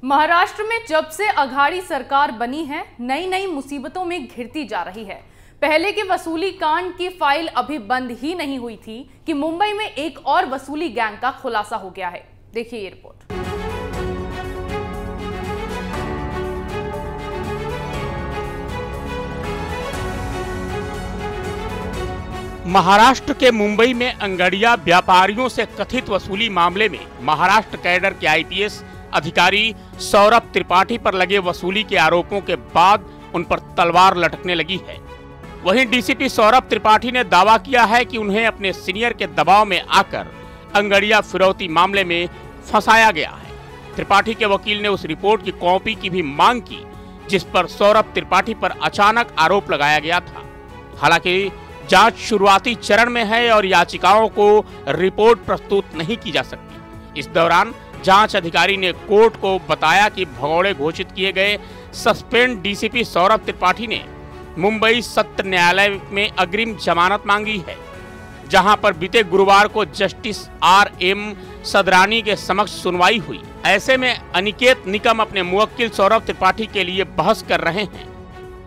महाराष्ट्र में जब से अघाड़ी सरकार बनी है, नई नई मुसीबतों में घिरती जा रही है। पहले के वसूली कांड की फाइल अभी बंद ही नहीं हुई थी कि मुंबई में एक और वसूली गैंग का खुलासा हो गया है। देखिए ये रिपोर्ट। महाराष्ट्र के मुंबई में अंगड़िया व्यापारियों से कथित वसूली मामले में महाराष्ट्र कैडर के आईपीएस अधिकारी सौरभ त्रिपाठी पर लगे वसूली के आरोपों के बाद उन पर तलवार लटकने लगी है। वहीं डीसीपी सौरभ त्रिपाठी ने दावा किया है कि उन्हें अपने सीनियर के दबाव में आकर अंगड़िया फिरौती मामले में फंसाया गया है। त्रिपाठी के वकील ने उस रिपोर्ट की कॉपी की भी मांग की जिस पर सौरभ त्रिपाठी पर अचानक आरोप लगाया गया था। हालांकि जांच शुरुआती चरण में है और याचिकाओं को रिपोर्ट प्रस्तुत नहीं की जा सकती। इस दौरान जांच अधिकारी ने कोर्ट को बताया कि भगोड़े घोषित किए गए सस्पेंड डीसीपी सौरभ त्रिपाठी ने मुंबई सत्र न्यायालय में अग्रिम जमानत मांगी है, जहां पर बीते गुरुवार को जस्टिस आर.एम. सदरानी के समक्ष सुनवाई हुई। ऐसे में अनिकेत निकम अपने मुवक्किल सौरभ त्रिपाठी के लिए बहस कर रहे हैं।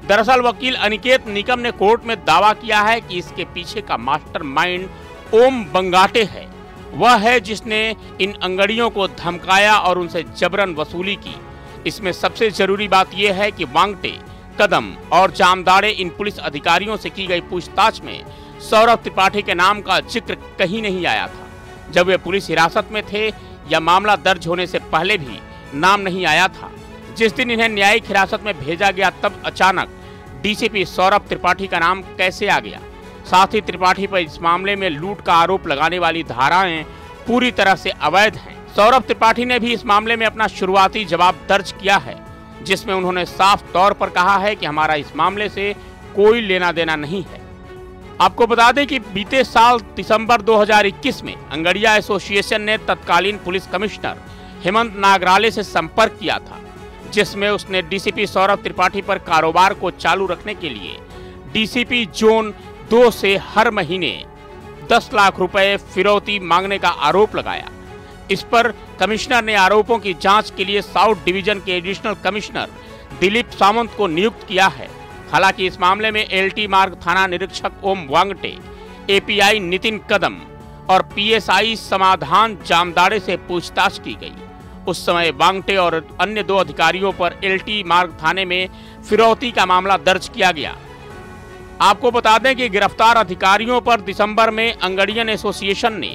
दरअसल वकील अनिकेत निकम ने कोर्ट में दावा किया है कि इसके पीछे का मास्टरमाइंड ओम बंगाटे है। वह है जिसने इन अंगड़ियों को धमकाया और उनसे जबरन वसूली की। इसमें सबसे जरूरी बात यह है कि वांगटे, कदम और जामदाड़े इन पुलिस अधिकारियों से की गई पूछताछ में सौरभ त्रिपाठी के नाम का जिक्र कहीं नहीं आया था। जब वे पुलिस हिरासत में थे या मामला दर्ज होने से पहले भी नाम नहीं आया था। जिस दिन इन्हें न्यायिक हिरासत में भेजा गया तब अचानक डीसीपी सौरभ त्रिपाठी का नाम कैसे आ गया। साथ ही त्रिपाठी पर इस मामले में लूट का आरोप लगाने वाली धाराएं पूरी तरह से अवैध हैं। सौरभ त्रिपाठी ने भी इस मामले में अपना शुरुआती जवाब दर्ज किया है, जिसमें उन्होंने साफ तौर पर कहा है कि हमारा इस मामले से कोई लेना देना नहीं है। आपको बता दें कि बीते साल दिसंबर 2021 में अंगड़िया एसोसिएशन ने तत्कालीन पुलिस कमिश्नर हेमंत नागराले से संपर्क किया था, जिसमें उसने डीसीपी सौरभ त्रिपाठी पर कारोबार को चालू रखने के लिए डीसीपी जोन 2 से हर महीने 10 लाख रुपए फिरौती मांगने का आरोप लगाया। इस पर कमिश्नर ने आरोपों की जांच के लिए साउथ डिवीजन के एडिशनल कमिश्नर दिलीप सामंत को नियुक्त किया है। हालांकि इस मामले में एलटी मार्ग थाना निरीक्षक ओम वांगटे, एपीआई नितिन कदम और पीएसआई समाधान जामदाड़े से पूछताछ की गई। उस समय वांगटे और अन्य 2 अधिकारियों पर एलटी मार्ग थाने में फिरौती का मामला दर्ज किया गया। आपको बता दें कि गिरफ्तार अधिकारियों पर दिसंबर में अंगड़ियन एसोसिएशन ने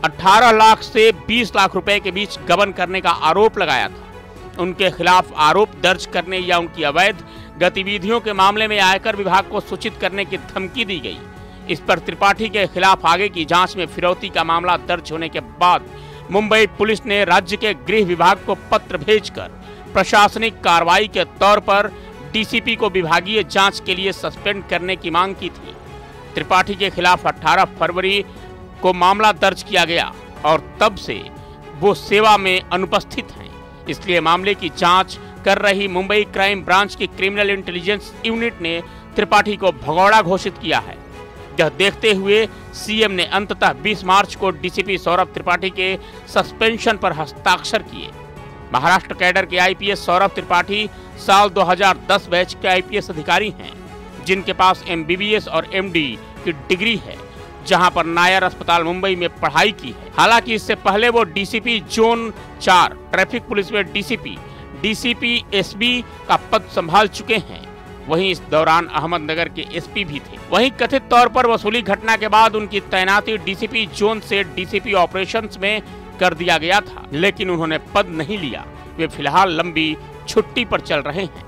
18 लाख से 20 लाख रुपए के बीच गबन करने का आरोप लगाया था। उनके खिलाफ आरोप दर्ज करने या उनकी अवैध गतिविधियों के मामले में आयकर विभाग को सूचित करने की धमकी दी गई। इस पर त्रिपाठी के खिलाफ आगे की जांच में फिरौती का मामला दर्ज होने के बाद मुंबई पुलिस ने राज्य के गृह विभाग को पत्र भेजकर प्रशासनिक कार्रवाई के तौर पर डीसीपी को विभागीय जांच के लिए सस्पेंड करने की मांग की थी। त्रिपाठी के खिलाफ 18 फरवरी को मामला दर्ज किया गया और तब से वो सेवा में अनुपस्थित हैं। इसलिए मामले की जांच कर रही मुंबई क्राइम ब्रांच की क्रिमिनल इंटेलिजेंस यूनिट ने त्रिपाठी को भगोड़ा घोषित किया है। यह देखते हुए सीएम ने अंततः 20 मार्च को डीसीपी सौरभ त्रिपाठी के सस्पेंशन पर हस्ताक्षर किए। महाराष्ट्र कैडर के आईपीएस सौरभ त्रिपाठी साल 2010 बैच के आईपीएस अधिकारी हैं, जिनके पास एमबीबीएस और एमडी की डिग्री है, जहां पर नायर अस्पताल मुंबई में पढ़ाई की है। हालांकि इससे पहले वो डीसीपी जोन 4 ट्रैफिक पुलिस में डीसीपी एसबी का पद संभाल चुके हैं। वहीं इस दौरान अहमदनगर के एसपी भी थे। वहीं कथित तौर पर वसूली घटना के बाद उनकी तैनाती डीसीपी जोन से डीसीपी ऑपरेशंस में कर दिया गया था, लेकिन उन्होंने पद नहीं लिया। वे फिलहाल लंबी छुट्टी पर चल रहे हैं।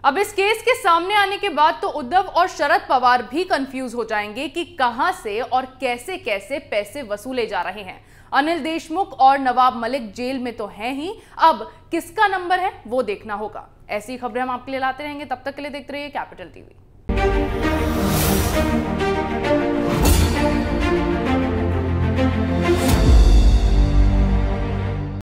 अब इस केस के सामने आने के बाद तो उद्धव और शरद पवार भी कंफ्यूज हो जाएंगे कि कहां से और कैसे कैसे पैसे वसूले जा रहे हैं। अनिल देशमुख और नवाब मलिक जेल में तो हैं ही, अब किसका नंबर है वो देखना होगा। ऐसी खबरें हम आपके लिए लाते रहेंगे। तब तक के लिए देखते रहिए कैपिटल टीवी।